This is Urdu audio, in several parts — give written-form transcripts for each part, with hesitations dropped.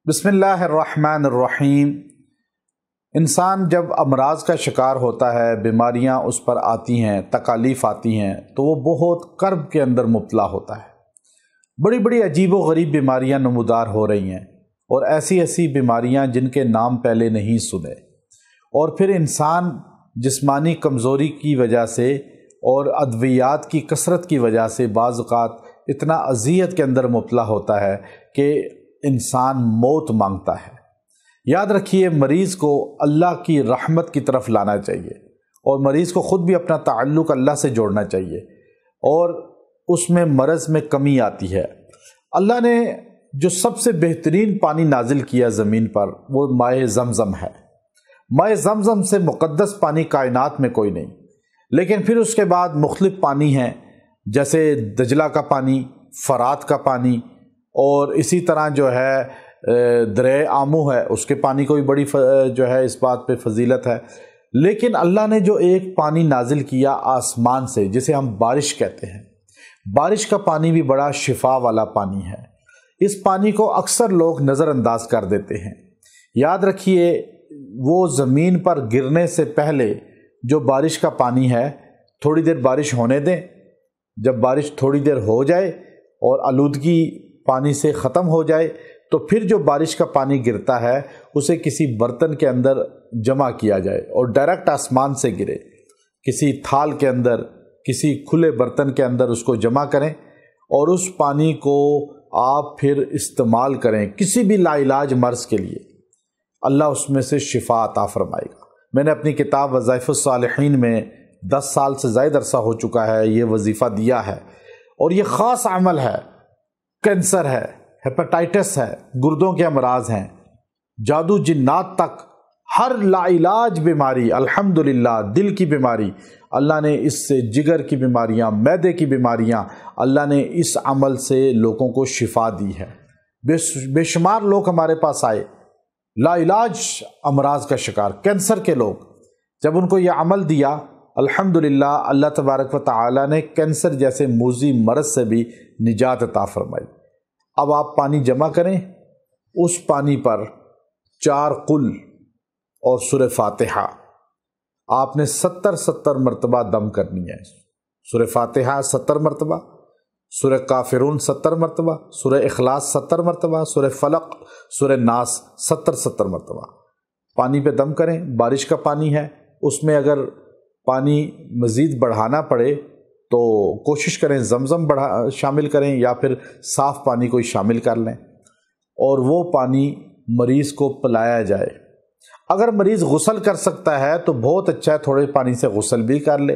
بسم اللہ الرحمن الرحیم۔ انسان جب امراض کا شکار ہوتا ہے، بیماریاں اس پر آتی ہیں، تکالیف آتی ہیں، تو وہ بہت کرب کے اندر مبتلا ہوتا ہے۔ بڑی بڑی عجیب و غریب بیماریاں نمودار ہو رہی ہیں، اور ایسی ایسی بیماریاں جن کے نام پہلے نہیں سنے، اور پھر انسان جسمانی کمزوری کی وجہ سے اور ادویات کی کثرت کی وجہ سے بعض اوقات اتنا اذیت کے اندر مبتلا ہوتا ہے کہ انسان موت مانگتا ہے۔ یاد رکھیے، مریض کو اللہ کی رحمت کی طرف لانا چاہیے، اور مریض کو خود بھی اپنا تعلق اللہ سے جوڑنا چاہیے، اور اس میں مرض میں کمی آتی ہے۔ اللہ نے جو سب سے بہترین پانی نازل کیا زمین پر، وہ مائع زمزم ہے۔ مائع زمزم سے مقدس پانی کائنات میں کوئی نہیں۔ لیکن پھر اس کے بعد مختلف پانی ہیں، جیسے دجلہ کا پانی، فرات کا پانی، اور اسی طرح جو ہے دریا آمو ہے، اس کے پانی کو بھی بڑی جو ہے اس بات پہ فضیلت ہے۔ لیکن اللہ نے جو ایک پانی نازل کیا آسمان سے، جسے ہم بارش کہتے ہیں، بارش کا پانی بھی بڑا شفا والا پانی ہے۔ اس پانی کو اکثر لوگ نظر انداز کر دیتے ہیں۔ یاد رکھیے، وہ زمین پر گرنے سے پہلے جو بارش کا پانی ہے، تھوڑی دیر بارش ہونے دیں۔ جب بارش تھوڑی دیر ہو جائے اور آلودگی پانی سے ختم ہو جائے، تو پھر جو بارش کا پانی گرتا ہے اسے کسی برتن کے اندر جمع کیا جائے، اور ڈائریکٹ آسمان سے گرے، کسی تھال کے اندر، کسی کھلے برتن کے اندر اس کو جمع کریں، اور اس پانی کو آپ پھر استعمال کریں کسی بھی لا علاج مرض کے لیے۔ اللہ اس میں سے شفا عطا فرمائے گا۔ میں نے اپنی کتاب وظائف الصالحین میں 10 سال سے زائد عرصہ ہو چکا ہے یہ وظیفہ دیا ہے، اور یہ خاص عمل ہے۔ کینسر ہے، ہیپاٹائٹس ہے، گردوں کے امراض ہیں، جادو جنات تک، ہر لا علاج بیماری، الحمدللہ دل کی بیماری، اللہ نے اس سے، جگر کی بیماریاں، معدے کی بیماریاں، اللہ نے اس عمل سے لوگوں کو شفا دی ہے۔ بے شمار لوگ ہمارے پاس آئے، لا علاج امراض کا شکار، کینسر کے لوگ۔ جب ان کو یہ عمل دیا، الحمدللہ اللہ تبارک و تعالی نے کینسر جیسے موذی مرض سے بھی نجات عطا فرمائی۔ اب آپ پانی جمع کریں، اس پانی پر 4 قل اور سورہ فاتحہ آپ نے 70 مرتبہ دم کرنی ہے۔ سورہ فاتحہ 70 مرتبہ، سورہ کافرون 70 مرتبہ، سورہ اخلاص 70 مرتبہ، سورہ فلق، سورہ ناس 70 مرتبہ پانی پہ دم کریں۔ بارش کا پانی ہے، اس میں اگر پانی مزید بڑھانا پڑے تو کوشش کریں زمزم شامل کریں، یا پھر صاف پانی کو شامل کر لیں، اور وہ پانی مریض کو پلایا جائے۔ اگر مریض غسل کر سکتا ہے تو بہت اچھا ہے، تھوڑے پانی سے غسل بھی کر لے۔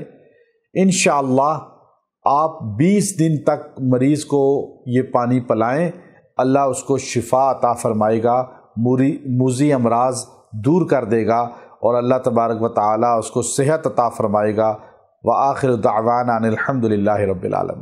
انشاءاللہ آپ 20 دن تک مریض کو یہ پانی پلائیں، اللہ اس کو شفا عطا فرمائے گا، موذی امراض دور کر دے گا، اور اللہ تبارک و تعالی اس کو صحت عطا فرمائے گا۔ وآخر دعوانا ان الحمدللہ رب العالمین۔